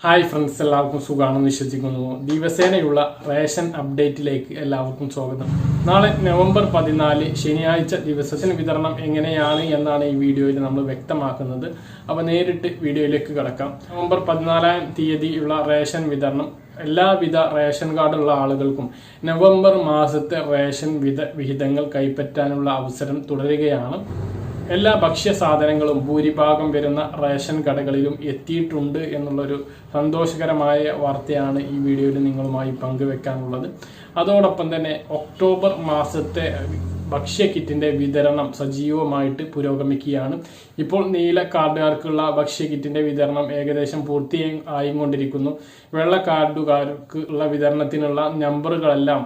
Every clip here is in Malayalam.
ഹായ് ഫ്രണ്ട്സ്, എല്ലാവർക്കും സുഖമാണെന്ന് വിശ്വസിക്കുന്നു. ദിവസേനയുള്ള റേഷൻ അപ്ഡേറ്റിലേക്ക് എല്ലാവർക്കും സ്വാഗതം. നാളെ നവംബർ 14 ശനിയാഴ്ച ദിവസത്തിന് വിതരണം എങ്ങനെയാണ് എന്നാണ് ഈ വീഡിയോയിൽ നമ്മൾ വ്യക്തമാക്കുന്നത്. അപ്പോൾ നേരിട്ട് വീഡിയോയിലേക്ക് കടക്കാം. നവംബർ 14 തീയതിയുള്ള റേഷൻ വിതരണം എല്ലാവിധ റേഷൻ കാർഡുള്ള ആളുകൾക്കും നവംബർ മാസത്തെ റേഷൻ വിഹിതങ്ങൾ കൈപ്പറ്റാനുള്ള അവസരം തുടരുകയാണ്. എല്ലാ ഭക്ഷ്യ സാധനങ്ങളും ഭൂരിഭാഗം വരുന്ന റേഷൻ കടകളിലും എത്തിയിട്ടുണ്ട് എന്നുള്ളൊരു സന്തോഷകരമായ വാർത്തയാണ് ഈ വീഡിയോയിൽ നിങ്ങളുമായി പങ്കുവെക്കാനുള്ളത്. അതോടൊപ്പം തന്നെ ഒക്ടോബർ മാസത്തെ ഭക്ഷ്യ കിറ്റിന്റെ വിതരണം സജീവമായിട്ട് പുരോഗമിക്കുകയാണ്. ഇപ്പോൾ നീല കാർഡുകാർക്കുള്ള ഭക്ഷ്യ കിറ്റിന്റെ വിതരണം ഏകദേശം പൂർത്തിയായിക്കൊണ്ടിരിക്കുന്നു. വെള്ള കാർഡുകാർക്ക് ഉള്ള വിതരണത്തിനുള്ള നമ്പറുകളെല്ലാം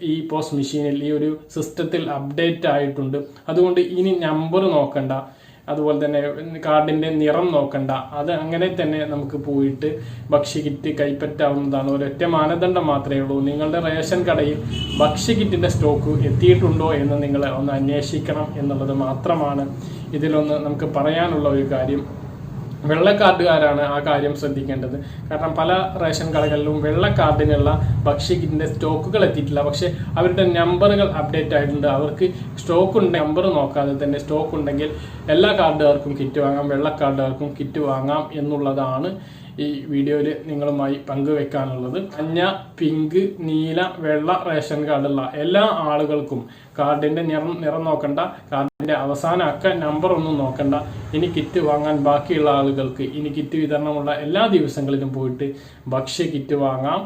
ഈ പോസ്റ്റ് മെഷീനിൽ ഈ ഒരു സിസ്റ്റത്തിൽ അപ്ഡേറ്റ് ആയിട്ടുണ്ട്. അതുകൊണ്ട് ഇനി നമ്പർ നോക്കണ്ട, അതുപോലെ തന്നെ കാർഡിന്റെ നിറം നോക്കണ്ട. അത് അങ്ങനെ തന്നെ നമുക്ക് പോയിട്ട് ഭക്ഷ്യ കിറ്റ് കൈപ്പറ്റാവുന്നതാണ്. ഒരൊറ്റ മാനദണ്ഡം മാത്രമേ ഉള്ളൂ. നിങ്ങളുടെ റേഷൻ കടയിൽ ഭക്ഷ്യ കിറ്റിന്റെ സ്റ്റോക്ക് എത്തിയിട്ടുണ്ടോ എന്ന് നിങ്ങൾ ഒന്ന് അന്വേഷിക്കണം എന്നുള്ളത് മാത്രമാണ് ഇതിലൊന്ന് നമുക്ക് പറയാനുള്ള ഒരു കാര്യം. വെള്ള കാർഡുകാരാണ് ആ കാര്യം ശ്രദ്ധിക്കേണ്ടത്. കാരണം പല റേഷൻ കടകളിലും വെള്ള കാർഡിനുള്ള ഭക്ഷ്യ കിറ്റിന്റെ സ്റ്റോക്കുകൾ എത്തിയിട്ടില്ല. പക്ഷെ അവരുടെ നമ്പറുകൾ അപ്ഡേറ്റ് ആയിട്ടുണ്ട്. അവർക്ക് സ്റ്റോക്ക് ഉണ്ട്, നമ്പർ നോക്കാതെ തന്നെ സ്റ്റോക്ക് ഉണ്ടെങ്കിൽ എല്ലാ കാർഡുകാർക്കും കിറ്റ് വാങ്ങാം, വെള്ള കാർഡുകാർക്കും കിറ്റ് വാങ്ങാം എന്നുള്ളതാണ് ഈ വീഡിയോയിൽ നിങ്ങളുമായി പങ്കുവെക്കാനുള്ളത്. മഞ്ഞ, പിങ്ക്, നീല, വെള്ള റേഷൻ കാർഡുള്ള എല്ലാ ആളുകൾക്കും കാർഡിന്റെ നിറം നോക്കണ്ട, കാർഡിന്റെ അവസാന അക്ക നമ്പർ ഒന്നും നോക്കണ്ട. ഇനി കിറ്റ് വാങ്ങാൻ ബാക്കിയുള്ള ആളുകൾക്ക് ഇനി കിറ്റ് വിതരണമുള്ള എല്ലാ ദിവസങ്ങളിലും പോയിട്ട് ഭക്ഷ്യ കിറ്റ് വാങ്ങാം.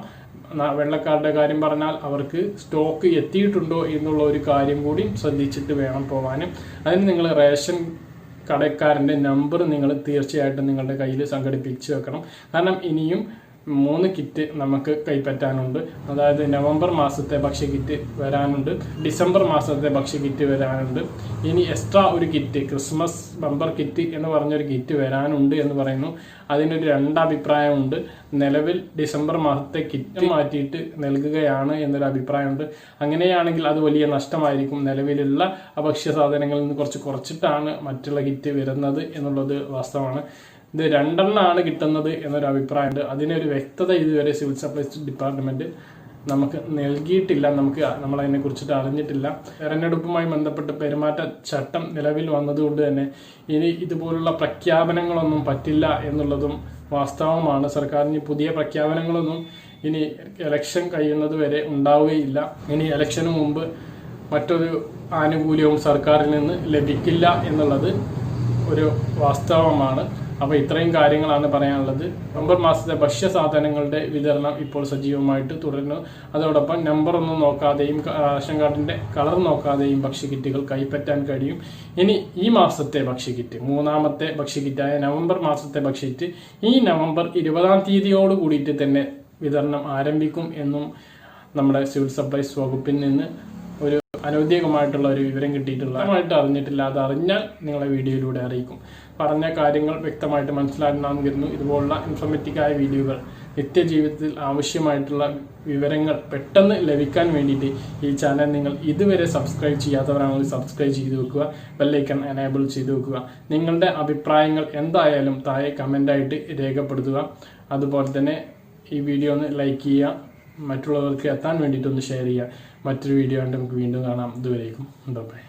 വെള്ളക്കാരുടെ കാര്യം പറഞ്ഞാൽ അവർക്ക് സ്റ്റോക്ക് എത്തിയിട്ടുണ്ടോ എന്നുള്ള ഒരു കാര്യം കൂടി ശ്രദ്ധിച്ചിട്ട് വേണം പോവാനും. അതിന് നിങ്ങൾ റേഷൻ കടക്കാരൻ്റെ നമ്പർ നിങ്ങൾ തീർച്ചയായിട്ടും നിങ്ങളുടെ കയ്യിൽ സംഘടിപ്പിച്ച് വെക്കണം. കാരണം ഇനിയും 3 കിറ്റ് നമുക്ക് കൈപ്പറ്റാനുണ്ട്. അതായത് നവംബർ മാസത്തെ ഭക്ഷ്യ കിറ്റ് വരാനുണ്ട്, ഡിസംബർ മാസത്തെ ഭക്ഷ്യ കിറ്റ് വരാനുണ്ട്. ഇനി എക്സ്ട്രാ ഒരു കിറ്റ്, ക്രിസ്മസ് ബമ്പർ കിറ്റ് എന്ന് പറഞ്ഞൊരു കിറ്റ് വരാനുണ്ട് എന്ന് പറയുന്നു. അതിനൊരു രണ്ടഭിപ്രായമുണ്ട്. നിലവിൽ ഡിസംബർ മാസത്തെ കിറ്റ് മാറ്റിയിട്ട് നൽകുകയാണ് എന്നൊരു അഭിപ്രായമുണ്ട്. അങ്ങനെയാണെങ്കിൽ അത് വലിയ നഷ്ടമായിരിക്കും. നിലവിലുള്ള ഭക്ഷ്യ സാധനങ്ങളിൽ നിന്ന് കുറച്ചിട്ടാണ് മറ്റുള്ള കിറ്റ് വരുന്നത് എന്നുള്ളത് വാസ്തവമാണ്. ഇത് 2 കിട്ടുന്നത് എന്നൊരു അഭിപ്രായമുണ്ട്. അതിനൊരു വ്യക്തത ഇതുവരെ സിവിൽ സപ്ലൈസ് ഡിപ്പാർട്ട്മെന്റ് നമുക്ക് നൽകിയിട്ടില്ല. നമ്മളതിനെ കുറിച്ചിട്ട് അറിഞ്ഞിട്ടില്ല. തെരഞ്ഞെടുപ്പുമായി ബന്ധപ്പെട്ട് പെരുമാറ്റ ചട്ടം നിലവിൽ വന്നതുകൊണ്ട് തന്നെ ഇനി ഇതുപോലുള്ള പ്രഖ്യാപനങ്ങളൊന്നും പറ്റില്ല എന്നുള്ളതും വാസ്തവമാണ്. സർക്കാരിന് പുതിയ പ്രഖ്യാപനങ്ങളൊന്നും ഇനി ഇലക്ഷൻ കഴിയുന്നത് വരെ ഉണ്ടാവുകയില്ല. ഇനി ഇലക്ഷന് മുമ്പ് മറ്റൊരു ആനുകൂല്യവും സർക്കാരിൽ നിന്ന് ലഭിക്കില്ല എന്നുള്ളത് ഒരു വാസ്തവമാണ്. അപ്പോൾ ഇത്രയും കാര്യങ്ങളാണ് പറയാനുള്ളത്. നവംബർ മാസത്തെ ഭക്ഷ്യ സാധനങ്ങളുടെ വിതരണം ഇപ്പോൾ സജീവമായിട്ട് തുടരുന്നു. അതോടൊപ്പം നമ്പർ ഒന്നും നോക്കാതെയും റേഷൻ കാർഡിന്റെ കളർ നോക്കാതെയും ഭക്ഷ്യ കിറ്റുകൾ കൈപ്പറ്റാൻ കഴിയും. ഇനി ഈ മാസത്തെ ഭക്ഷ്യ കിറ്റ്, 3ാമത്തെ ഭക്ഷ്യ കിറ്റായ നവംബർ മാസത്തെ ഭക്ഷ്യ കിറ്റ് ഈ നവംബർ 20-ാം തീയതിയോട് കൂടിയിട്ട് തന്നെ വിതരണം ആരംഭിക്കും എന്നും നമ്മുടെ സിവിൽ സപ്ലൈസ് വകുപ്പിൽ നിന്ന് ഒരു അനൗദ്യോഗികമായിട്ടുള്ള ഒരു വിവരം കിട്ടിയിട്ടുള്ളതായിട്ട് അറിഞ്ഞിട്ടില്ല. അത് അറിഞ്ഞാൽ നിങ്ങളെ വീഡിയോയിലൂടെ അറിയിക്കും. പറഞ്ഞ കാര്യങ്ങൾ വ്യക്തമായിട്ട് മനസ്സിലാക്കണമെന്ന് കരുതുന്നു. ഇതുപോലുള്ള ഇൻഫോർമേറ്റീവായ വീഡിയോകൾ നിത്യജീവിതത്തിൽ ആവശ്യമായിട്ടുള്ള വിവരങ്ങൾ പെട്ടെന്ന് ലഭിക്കാൻ വേണ്ടിയിട്ട് ഈ ചാനൽ നിങ്ങൾ ഇതുവരെ സബ്സ്ക്രൈബ് ചെയ്യാത്തവരാണെങ്കിൽ സബ്സ്ക്രൈബ് ചെയ്ത് വെക്കുക, ബെല്ലൈക്കൺ എനേബിൾ ചെയ്ത് വെക്കുക. നിങ്ങളുടെ അഭിപ്രായങ്ങൾ എന്തായാലും താഴെ കമൻ്റായിട്ട് രേഖപ്പെടുത്തുക. അതുപോലെ തന്നെ ഈ വീഡിയോ ഒന്ന് ലൈക്ക് ചെയ്യുക, മറ്റുള്ളവർക്ക് എത്താൻ വേണ്ടിയിട്ടൊന്ന് ഷെയർ ചെയ്യുക. മറ്റൊരു വീഡിയോ ആയിട്ട് നമുക്ക് വീണ്ടും കാണാം. ഇതുവരേക്കും ബൈ.